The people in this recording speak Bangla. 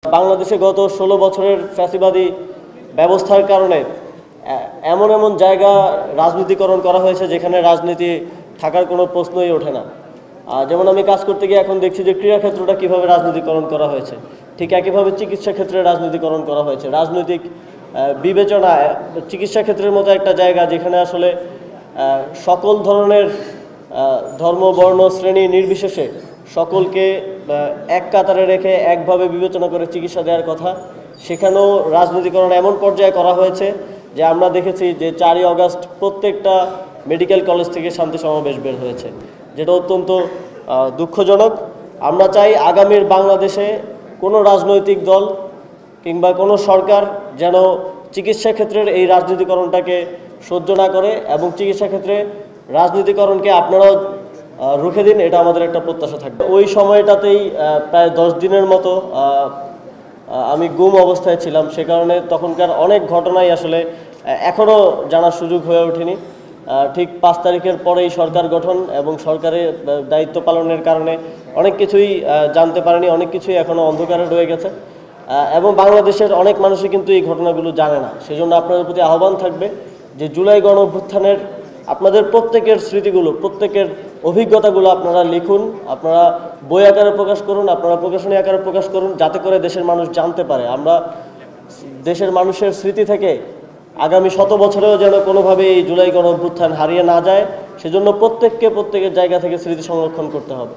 বাংলাদেশে গত ১৬ বছরের ফ্যাসিবাদী ব্যবস্থার কারণে এমন এমন জায়গা রাজনীতিকরণ করা হয়েছে যেখানে রাজনীতি থাকার কোনো প্রশ্নই ওঠে না। যেমন আমি কাজ করতে গিয়ে এখন দেখছি যে ক্রীড়াক্ষেত্রটা কীভাবে রাজনীতিকরণ করা হয়েছে, ঠিক একইভাবে চিকিৎসা ক্ষেত্রে রাজনীতিকরণ করা হয়েছে। রাজনৈতিক বিবেচনা চিকিৎসা ক্ষেত্রের মতো একটা জায়গা যেখানে আসলে সকল ধরনের ধর্ম বর্ণ শ্রেণী নির্বিশেষে সকলকে এক কাতারে রেখে একভাবে বিবেচনা করে চিকিৎসা দেওয়ার কথা, সেখানেও রাজনীতিকরণ এমন পর্যায়ে করা হয়েছে যে আমরা দেখেছি যে 4ই আগস্ট প্রত্যেকটা মেডিকেল কলেজ থেকে শান্তি সমাবেশ বের হয়েছে, যেটা অত্যন্ত দুঃখজনক। আমরা চাই আগামীর বাংলাদেশে কোনো রাজনৈতিক দল কিংবা কোনো সরকার যেন চিকিৎসা ক্ষেত্রের এই রাজনীতিকরণটাকে সহ্য না করে এবং চিকিৎসা ক্ষেত্রে রাজনীতিকরণকে আপনারাও রুখে দিন, এটা আমাদের একটা প্রত্যাশা থাকবে। ওই সময়টাতেই প্রায় 10 দিনের মতো আমি গুম অবস্থায় ছিলাম, সে কারণে তখনকার অনেক ঘটনাই আসলে এখনও জানার সুযোগ হয়ে ওঠেনি। ঠিক 5 তারিখের পরেই সরকার গঠন এবং সরকারের দায়িত্ব পালনের কারণে অনেক কিছুই জানতে পারেনি, অনেক কিছুই এখনও অন্ধকারে রয়ে গেছে এবং বাংলাদেশের অনেক মানুষই কিন্তু এই ঘটনাগুলো জানে না। সেজন্য আপনাদের প্রতি আহ্বান থাকবে যে জুলাই গণ অভ্যুত্থানের আপনাদের প্রত্যেকের স্মৃতিগুলো, প্রত্যেকের অভিজ্ঞতাগুলো আপনারা লিখুন, আপনারা বই আকারে প্রকাশ করুন, আপনারা প্রকাশনী আকারে প্রকাশ করুন, যাতে করে দেশের মানুষ জানতে পারে আমরা দেশের মানুষের স্মৃতি থেকে আগামী 100 বছরেও যেন কোনোভাবে এই জুলাই গণ অভ্যুত্থান হারিয়ে না যায়, সেজন্য প্রত্যেকের জায়গা থেকে স্মৃতি সংরক্ষণ করতে হবে।